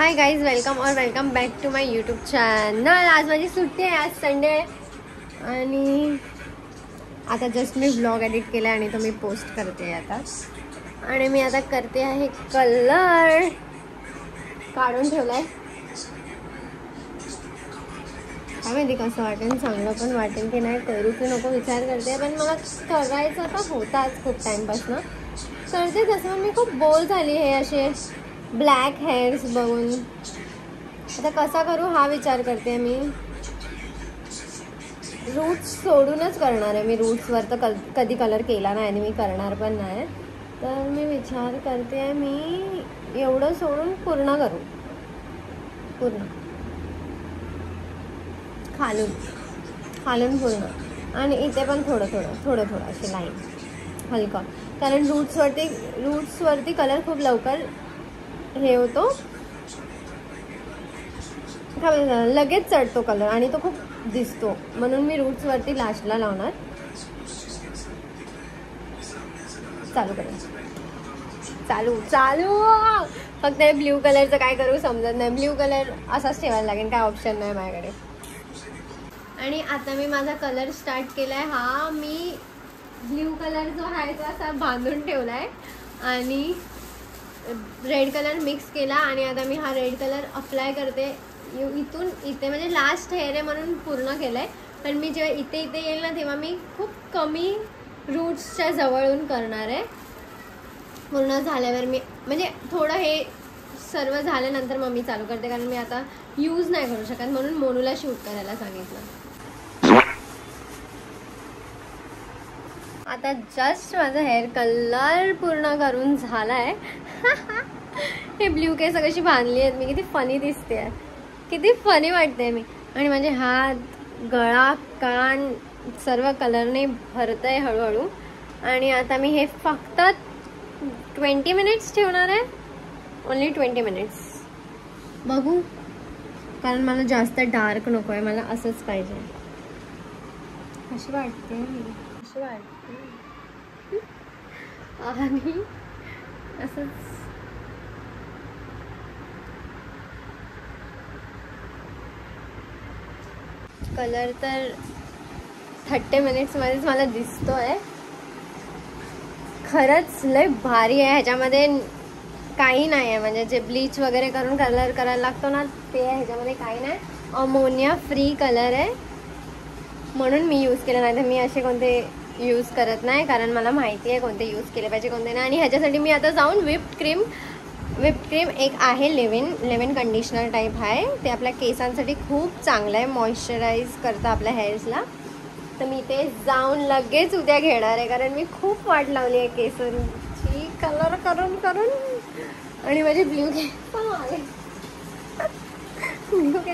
High guys, welcome back to my YouTube channel. आज माझी सुट्टी आहे, आज संडे आहे आणि आता जस्ट मी व्लॉग एडिट केला आणि तो मी पोस्ट करते आता। आणि मी आता करते आहे कलर काढून ठेवलाय। काय माहिती कसं वाटेल, चांगलं पण वाटेल की नाही, करू की नको विचार करते। पण मला करायचं तर होताच खूप टाइमपासून करते तसं। मी खूप बोर झाली हे असे ब्लॅक हेअर्स बघून। आता कसा करू हा विचार करते मी। रूट्स सोडूनच करणार आहे मी। रूट्सवर तर कधी कलर केला नाही आणि मी करणार पण नाही। तर मी विचार करते मी एवढं सोडून पूर्ण करू, पूर्ण खालून पूर्ण आणि इथे पण थोडं असे लाईन हलका। कारण रूट्सवरती कलर खूप लवकर हे होतो, लगेच चढतो कलर आणि तो खूप दिसतो, म्हणून मी रूट्सवरती लास्टला लावणार। चालू करेल, चालू फक्त हे ब्ल्यू कलरचं काय करू समजत नाही। ब्ल्यू कलर असाच ठेवायला लागेल, काय ऑप्शन नाही माझ्याकडे। आणि आता मी माझा कलर स्टार्ट केलाय। हा मी ब्ल्यू कलर जो आहे तो असा बांधून ठेवलाय आणि रेड कलर मिक्स केला आणि आता मी हा रेड कलर अप्लाय करते इथून इथे। म्हणजे लास्ट हेअर आहे म्हणून पूर्ण केलंय, पण मी जेव्हा इथे येईल ना तेव्हा मी खूप कमी रूट्सच्या जवळून करणार आहे। पूर्ण झाल्यावर मी म्हणजे थोडं हे सर्व झाल्यानंतर मग मी चालू करते, कारण मी आता यूज नाही करू शकत म्हणून मोनूला शूट करायला सांगितलं। आता जस्ट माझा हेअर कलर पूर्ण करून झालाय। हे ब्ल्यू केस कशी बांधली आहेत मी, किती फनी दिसते आहे, किती फनी वाटते मी। आणि माझे हात, गळा, कान सर्व कलरने भरतंय हळूहळू। आणि आता मी हे फक्त 20 मिनिट्स ठेवणार आहे, ओन्ली 20 मिनिट्स। बघू, कारण मला जास्त डार्क नको आहे, मला असंच पाहिजे। अशी वाटते मी, अशी वाटते आणि असंच कलर तर 30 मिनिट्समध्येच मला दिसतोय। खरंच लय भारी आहे, ह्याच्यामध्ये काही नाही आहे। म्हणजे जे ब्लीच वगैरे करून कलर करायला लागतो ना ते ह्याच्यामध्ये काही नाही। अमोनिया फ्री कलर आहे म्हणून मी यूज केलं, नाही तर मी असे कोणते यूज करत नाही, कारण मला माहिती आहे कोणते यूज केले पाहिजे कोणते नाही। आणि ह्याच्यासाठी मी आता जाऊन व्हिप्ड क्रीम एक आहे, लेव्हिन कंडिशनर टाईप आहे, ते आपल्या केसांसाठी खूप चांगलं आहे, मॉइश्चराईज करतं आपल्या हेअर्सला। तर मी ते जाऊन लगेच उद्या घेणार आहे, कारण मी खूप वाट लावली आहे केसांची कलर करून। आणि माझे ब्ल्यू केस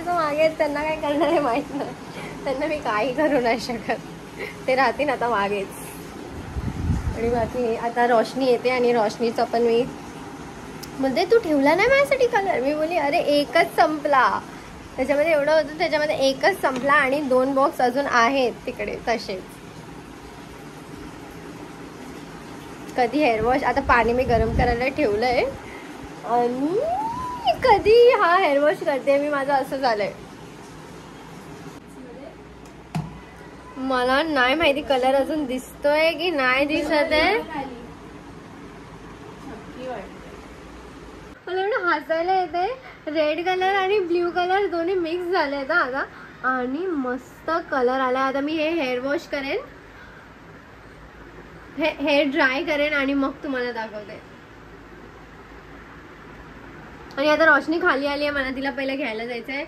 मागे त्यांना काय करणार आहे माहीत नाही, त्यांना मी काही करू नाही शकत, ते राहतील आता मागेच। आणि बाकी आता रोशनी येते आणि रोशनीचं पण मी म्हणते तू ठेवला नाही माझ्यासाठी कलर। मी बोली अरे एकच संपला, त्याच्यामध्ये एवढं होतं, त्याच्यामध्ये एकच संपला आणि 2 बॉक्स अजून आहेत तिकडे तसेच। कधी हेअर वॉश, आता पाणी मी गरम करायला ठेवलंय आणि कधी हा हेअर वॉश करते मी, माझं असं झालंय। मला नाही माहिती कलर अजून दिसतोय की नाही दिसत आहे, मला एवढं हसायला येते। रेड कलर आणि ब्ल्यू कलर दोन्ही मिक्स झाले आहेत आता आणि मस्त कलर आला। आता मी हे हेअर वॉश करेन, हेअर ड्राय करेन आणि मग तुम्हाला दाखवते। आणि आता रोशनी खाली आली आहे, मला तिला पहिलं घ्यायला जायचं आहे,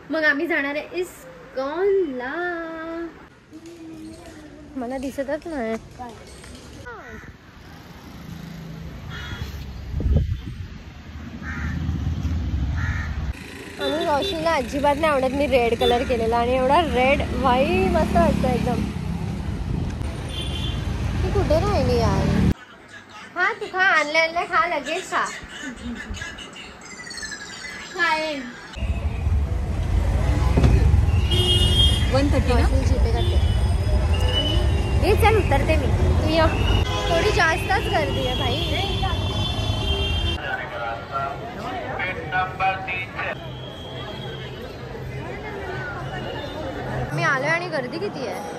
मग आम्ही जाणार आहे इस्कॉनला। मला दिसतच नाही। आणि रोशनीला अजिबात नाही आवडत मी रेड कलर केलेला, आणि एवढा रेड व्हाईट मस्त वाटतं एकदम। ती कुठे राहिली यार? हा तू खा, आणले खा, लगेच खा। काय 130 जीपे करते। हे चल उतरते मी, तू ये। थोडी जास्तच गर्दी आहे भाई। गर्दी किती आहे.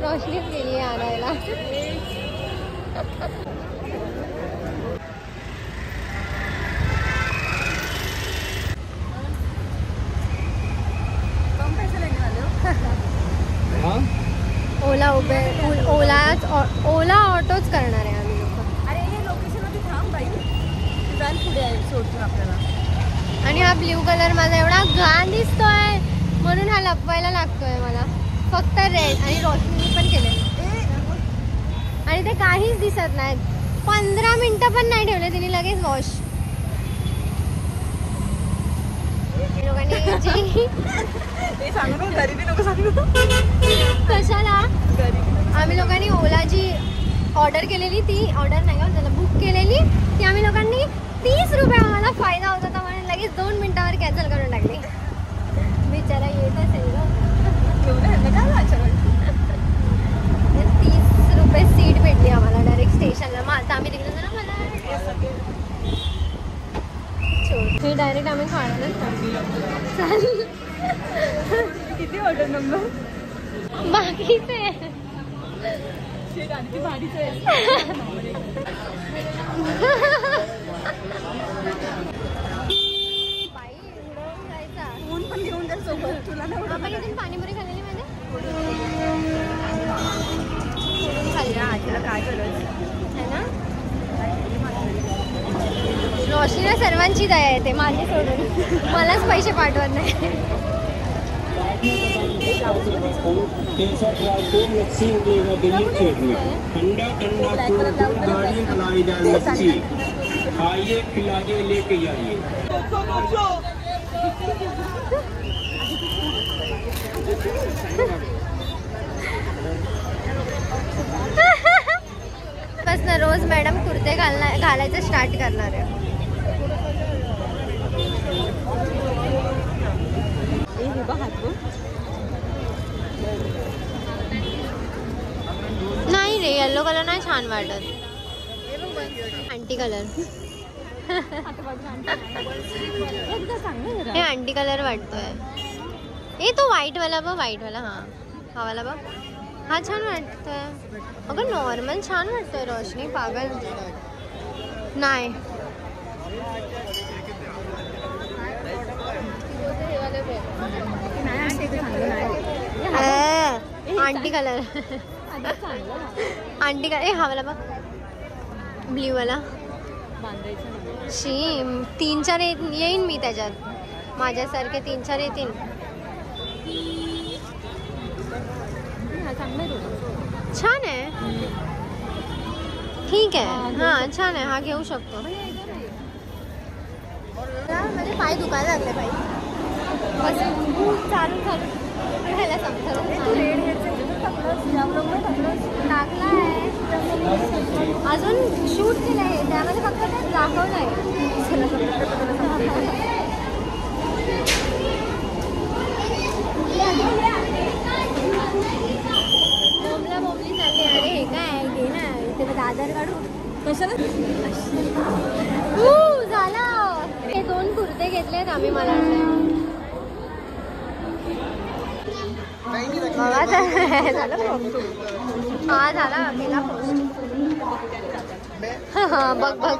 रोशनीच गेली आणायला. ओला ओला ऑटोच करणार आहे आम्ही लोक. अरे हे लोकेशन मध्ये थांब बाई, जाल पुढे आहे सोडतो आपल्याला. आणि हा ब्ल्यू कलर माझा एवढा घाण दिसतोय म्हणून हा लपवायला लागतोय मला. फक्त रेड आणि रोशनी पण केले आणि ते काहीच दिसत नाहीत. 15 मिनिटं पण नाही ठेवले तिने, लगेच वॉश. कशाला आम्ही लोकांनी ओलाची ऑर्डर केलेली, ती ऑर्डर नाही का त्याला बुक केलेली ती आम्ही लोकांनी 30 रुपये आम्हाला फायदा होता तर म्हणून लगेच 2 मिनिटावर कॅन्सल करून टाकली. बिचारा येत असेल ग. 30 रुपये सीट भेटली आम्हाला डायरेक्ट स्टेशनला. मग आता आम्ही तिकडे ना मला हे डायरेक्ट आम्ही खायला किती ऑर्डर नंबर बाकीचे ऊन पण घेऊन जाईल सोबत तुला ना. आपण इथून पाणीपुरी खाल्लेली मध्ये काय करायचं है ना. रोशनीला सर्वांची दया येते, माझी सोडून. मलाच पैसे पाठवत नाही. बस ना, रोज मॅडम कुर्ते घालायचं स्टार्ट करणार आहे. नाही रे, येलो कलर नाही छान वाटत. आंटी कलर हे आंटी कलर वाटतोय. ए तो व्हाईट वाला बघ, व्हाईट वाला. हा वाला बघ, हा छान वाटतोय. अगं नॉर्मल छान वाटतोय. रोशनी पागल नाही. Aunty colour aunty colour. ए हा वाला बघ, ब्ल्यू वाला. शी 3-4 येईन मी त्याच्यात. माझ्यासारखे 3-4 येतील. छान आहे, ठीक आहे. हा छान आहे, हा घेऊ शकतो. माझे पाय दुखायला लागले बाई. चालू ह्याला टाकला आहे अजून शूट केलं आहे त्यामध्ये, फक्त ते दाखवलं आहे. बोंबली चालते. अरे हे काय घे ना, इथे आधार काढू कशाला झालं. हे 2 कुर्ते घेतलेत आम्ही. मला हा झाला केला बघ बघ.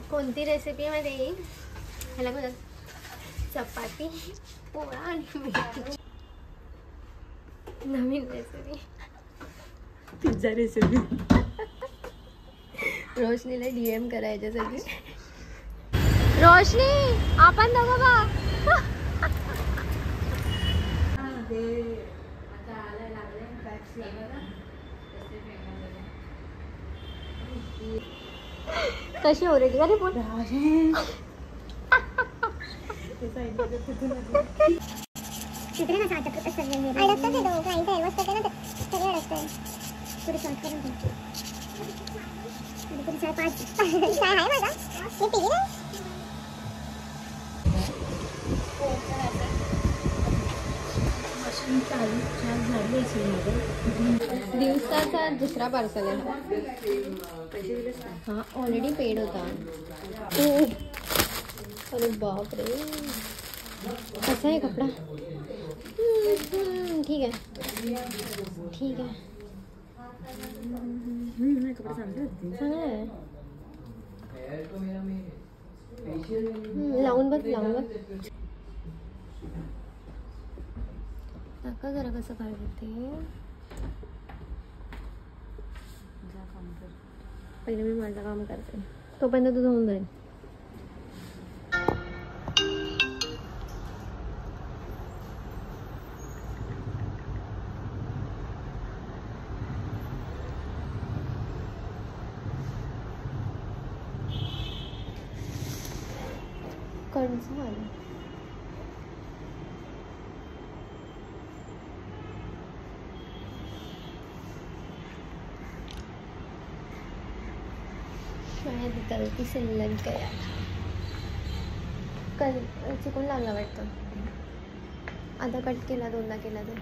कोणती रेसिपी मध्ये येईल ह्याला बघा चपाती पोळा आणि मेथीची नवीन रेसिपी पिझ्झा रेसिपी रोशनीला DM करायच्यासाठी रोशनी आपण दोघं बघ कशी हो रही गाड़ी बोल तिकडे ना साठ अडकतं ते दोघं काही काय मस्त ना सगळे अडकतं पुढे शॉर्ट करून पुढे 5 काय आहे माझा हे टीव्ही ना दिवसाचा दुसरा पार्सल आहे हा ऑलरेडी पेड होता अरे बाप रे कसा आहे कपडा ठीक आहे ठीक आहे चांगला आहे लावून बघ नका जरा कसं काय होते पहिले मी माझं काम करते तोपर्यंत तुझं होऊन जाईल कणसं आलं गलती से लग गया. कल चुकून लागला वाटतं. आता कट केला, 2दा केला तर.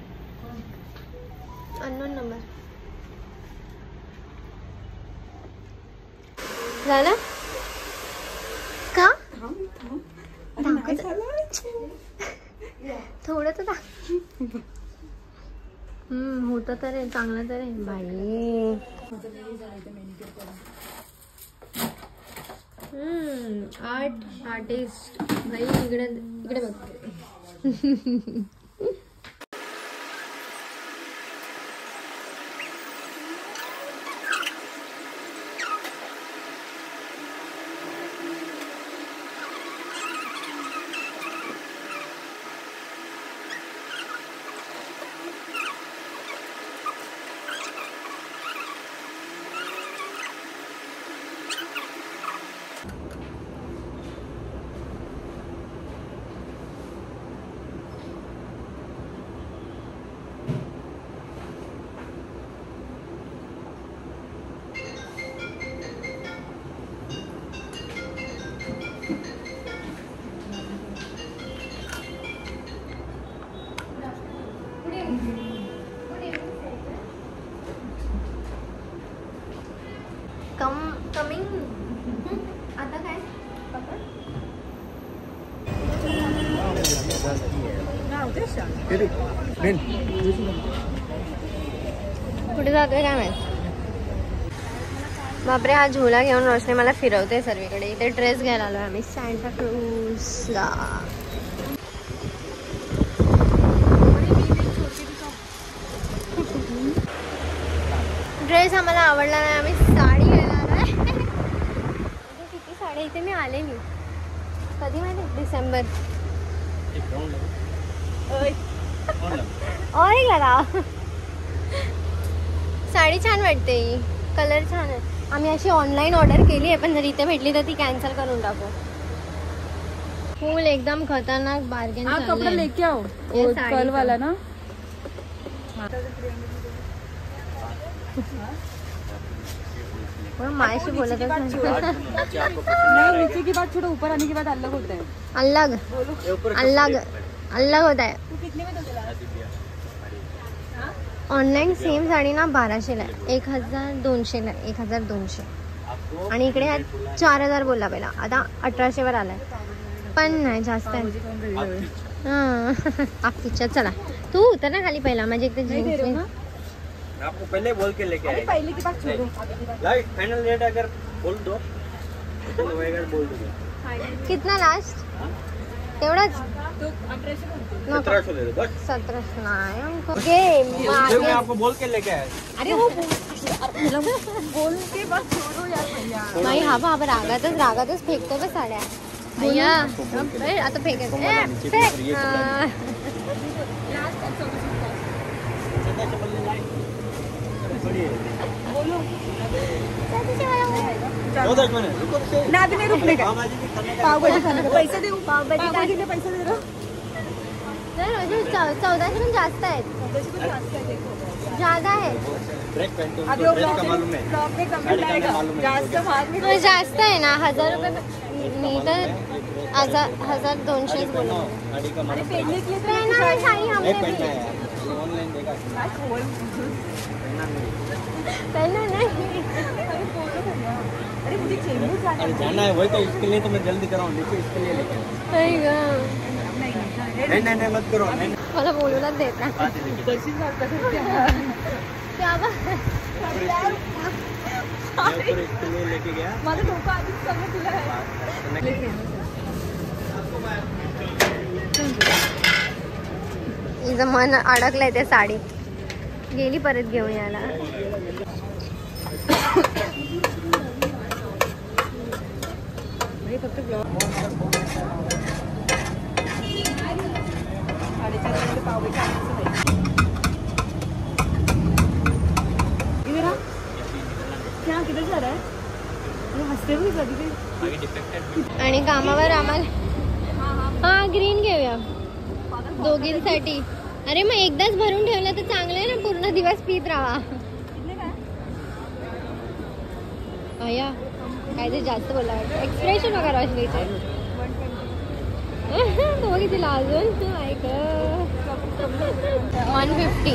Unknown number. झालं का? थोडं तर होतं तर आहे, चांगलं तर आहे बाई. आर्टिस्ट बाई. इकडे इकडे बघ. कमिंग. आता काय कुठे जातोय काय माहित. बापरे, हा झोला घेऊन रोशनी मला फिरवते सर्वीकडे. इथे ड्रेस घ्यायला आलोय आम्ही सांता क्रूजला. ड्रेस आम्हाला आवडला नाही, आम्ही साडी घ्यायला आलोय. किती साड्या इथे मी आले नाही कधी माहिती. डिसेंबर और करा. साडी छान वाटते, कलर छान आहे. आम्ही अशी ऑनलाईन ऑर्डर केली आहे, पण जर इथे भेटली तर ती कॅन्सल करून टाकू. फुल एकदम खतरनाक बार्गेन. कपड़ा लेके आओ कल वाला ना. मायाशी बोलत नहीं, नीचे की बात छोड़ो, ऊपर आने के बाद अलग होता है. अलग अलग अलग होता है. ऑनलाईन सेम साडी ना 1200ला आहे, 1200ला आहे, 1200. आणि इकडे 4000 बोलला पहिला, आता 1800 वर आलाय. पण नाही जास्त आहे. आपकीच्या. चला तू उतर ना खाली पहिला, म्हणजे एक जीन्स. आपको पहले बोल के लेके आए. पहले की बात छोड़ो. लाइट फाइनल रेट अगर बोल दो तो बोल दो. कितना लास्ट? तेवढंच. 1700 दे दो बस. 1700 नाही हमको. गेम मैं आपको बोल के लेके आया. अरे वो बोल के बात छोड़ो यार भैया. नाही. हा बाबा रागातच फेकतो बस साड्या. भैया आता फेकेल. ना भी नहीं रुकने का. पाव भाजी खाने का पैसे दे. पाव भाजी के पैसे दे दो. 1400 पण जास्त आहेत. ज्यादा आहे. अभी वो ब्लॉग में कमेंट आएगा जास्त भाग. जास्त आहे ना. 1000 रुपये. मी तर 1200 बोलतो. अरे पहनने के लिए पहना साड़ी हमने भी. ऑनलाइन देखा. पहना नहीं. अरे मुझे चेंबूर जाना अरे जाना है वही तो, इसके लिए तो मैं जल्दी कराऊँ. देखिए इसके लिए लेके नहीं मत करो. मला बोलूनच देत नाही. क्या इसके लिए लेके गया. माझं डोकं आधीच समोर तुला आहे. हिचं मन अडकलंय ते साडीत. गेली परत घेऊन यायला. फक्त ब्लॉग 4:30 पाव इधर आ. क्या किधर जा रहा है? ये हसते हुए कधी. आणि कामावर आम्हाला हा ग्रीन घेऊया दोघींसाठी. अरे मग एकदाच भरून ठेवलं तर चांगलं आहे ना, पूर्ण दिवस पीत राहा. भैया काहीतरी जास्त बोलला वाटतं. एक्सप्रेशन बघा रोशनीचे. तो कितीला अजून ऐक 150.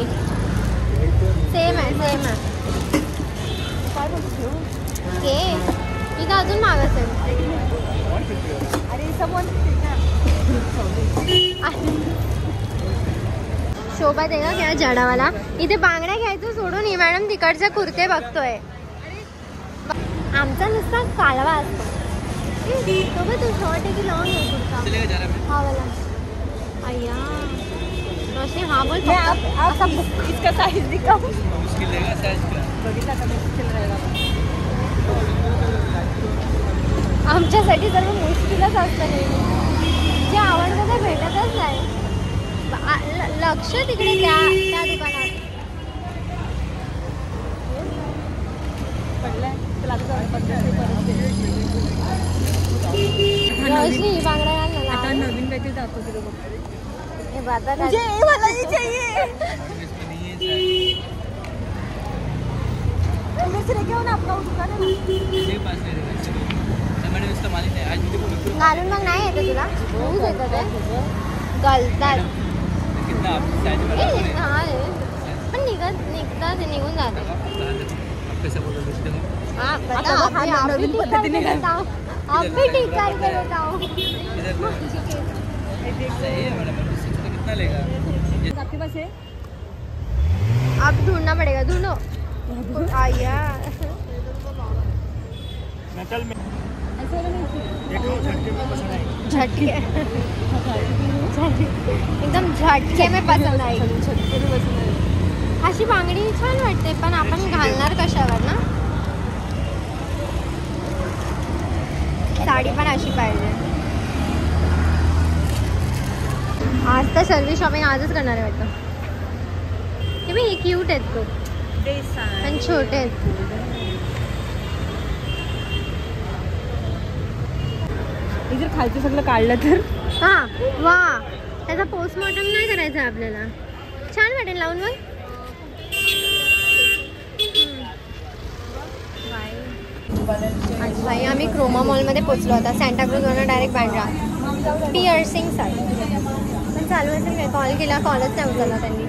सेम आहे के इथं अजून महाग असेल. शोभा दे का क्या जडावाला. इथे बांगड्या घ्यायचं सोडून ही मॅडम तिकडचे कुर्ते बघतोय. आमचा नुसता कालवा असतो. तू शॉर्ट आहे की लॉंग आहे कुर्ता. हा वाला अय्या रोशनी हा बोल. इसका साइज दिखाओ. मुश्किल रहेगा साइज का. बघितला का मुश्किल रहेगा. आमच्यासाठी सर्व मुश्किलच असतं नेहमी. जे आवडतं ते भेटतच नाही. लक्ष तिकडे त्या दुकानात. रोशनी ही बांगड्या घाल ना. आता नवीन काहीतरी दाखवते तो बघ. हे बाता काय मुझे ये वाला ही चाहिए. इधर से लेके आओ ना अपना दुकान है मेरे पास नहीं रहेगा. मैंने इसका मालिक है आज मुझे को घालून मग नाही येतं तुला. लूज येतं ते गलतात. कितना आप साइज में हा पण निघतात ते निघून जाते. आप कैसे बोल रहे हो. हाँ बता. आप भी ठीक करके बताओ. आप भी ठीक करके बताओ. सही है मैडम. कितना लेगा. आपके पास है. अब ढूंढना पड़ेगा. ढूंढो. आया मेटल में ऐसा वाला नहीं चाहिए. देखो झटके में पसंद आएगी. झटके एकदम झटके में पसंद आएगी. झटके में पसंद आएगी. अशी बांगडी छान वाटते पण आपण घालणार कशावर ना. साडी पण अशी पाहिजे. आज तर सर्व शॉपिंग आजच करणार आहे वाटतं. हे क्यूट आहेत खूप पण छोटे आहेत. जर खालचं सगळं काढलं तर. हा वा त्याचा पोस्टमॉर्टम नाही करायचं आपल्याला. छान वाटेल लावून मग. आज भाई आम्ही क्रोमा मॉलमध्ये पोचलो होता. सँटाक्रूजवरून डायरेक्ट बँड्रा पिअर्सिंगसाठी. पण चालू असेल काय. कॉल केला कॉलच नाही उचलला त्यांनी.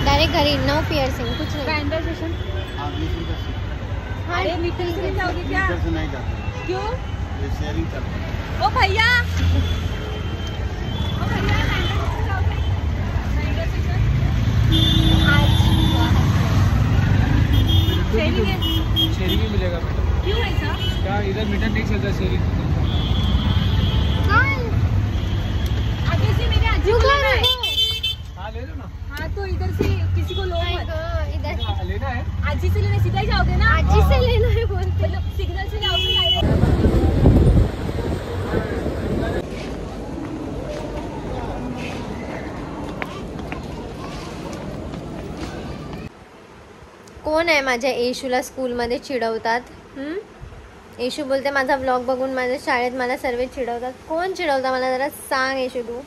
डायरेक्ट घरी नो पिअर्सिंग कुछ नाही. बैंड्रा स्टेशन. हाँ अरे मीटिंग से जाओगे क्या. नहीं जाते. क्यों. ये शेयरिंग चलता है. ओ भैया बैंड्रा स्टेशन जाओगे. बैंड्रा स्टेशन शेयरिंग है. शेयरिंग भी मिलेगा मैडम. क्यों ऐसा. क्या इधर मीटर नहीं चलता शेयरिंग. आगे से मेरे आजी को लेना है. हाँ ले लो ना. हाँ तो इधर से किसी को लो मत. इधर हाँ, लेना है. आजी से लेने सीधा ही जाओगे ना. आजी से लेना है बोलते. मतलब सिग्नल से जाओगे डायरेक्ट. कोण आहे माझ्या येशूला स्कूलमध्ये चिडवतात. येशू बोलते माझा व्लॉग बघून माझ्या शाळेत मला सर्व चिडवतात. कोण चिडवतं मला जरा सांग येशू. तू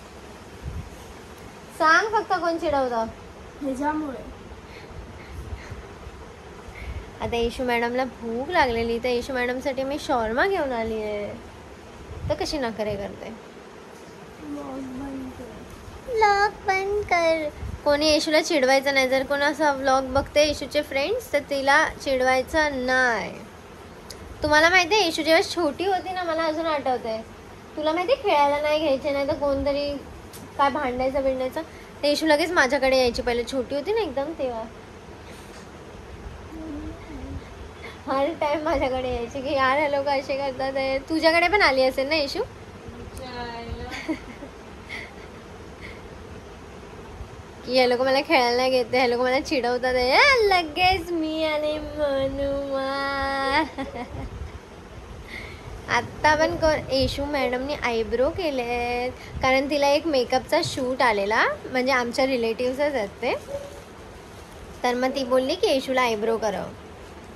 सांग फक्त कोण चिडवतं. ह्याच्यामुळे आता येशू मॅडमला भूक लागलेली तर येशू मॅडमसाठी मी शॉर्मा घेऊन आली आहे. तर कशी नखरे करते. व्लॉग बंद कर. कोणी येशूला चिडवायचं नाही. जर कोण असा व्लॉग बघते येशूचे फ्रेंड्स तर तिला चिडवायचं नाही. तुम्हाला माहिती आहे येशू जेव्हा छोटी होती ना मला अजून आठवतंय. तुला माहिती आहे खेळायला नाही घ्यायचे नाही तर कोणतरी काय भांडायचं बिंडायचं तर येशू लगेच माझ्याकडे यायची. पहिले छोटी होती ना एकदम तेव्हा हर टाइम माझ्याकडे यायची की यार हे लोक असे करतात. तुझ्याकडे पण आली असेल ना येशू. की हे लोक मला खेळायला नाही घेते. हे लोक मला चिडवतात. लगेच मी आणि मनुमा. आत्ता पण येशू मॅडमनी आयब्रो केलेत कारण तिला एक मेकअपचा शूट आलेला. म्हणजे आमच्या रिलेटिव्हच आहेत ते. तर मग ती बोलली की येशूला आयब्रो करावं.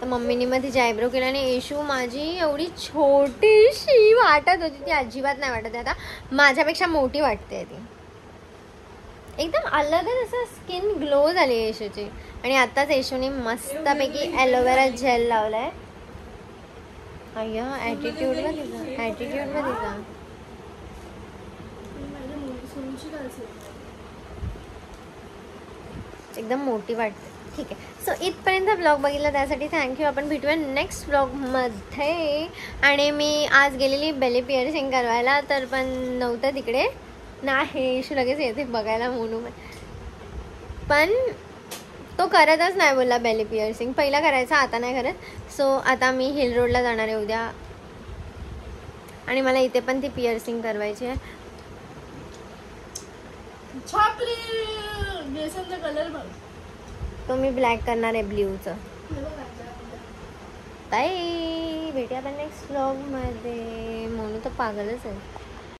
तर मम्मीने मग तिची आयब्रो केला आणि येशू माझी एवढी छोटीशी वाटत होती. ती अजिबात नाही वाटत. आता माझ्यापेक्षा मोठी वाटते ती. एकदम अलगच असं स्किन ग्लो झाली येशूची. आणि आत्ताच येशूने मस्तपैकी ॲलोवेरा जेल लावलाय. अय्या ॲटिट्यूड बघ तिचा, ॲटिट्यूड बघ तिचा. एकदम मोठी वाटते. ठीक आहे, सो इथपर्यंत ब्लॉग बघितला त्यासाठी थँक्यू. आपण भेटूया नेक्स्ट ब्लॉगमध्ये. आणि मी आज गेलेली बेली पिअर्सिंग करवायला, तर पण नव्हतं तिकडे. नाही लगेच येते बघायला म्हणून, पण तो करतच नाही बोलला बेली पिअर्सिंग. पहिला करायचा, आता नाही करत. सो आता मी हिल रोडला जाणार आहे उद्या, आणि मला इथे पण ती पिअर्सिंग करवायची आहे. कलर बघ, तो मी ब्लॅक करणार आहे, ब्ल्यूचं. बाय, भेटूया आपण नेक्स्ट व्लॉगमध्ये. म्हणून तर पागलच आहे.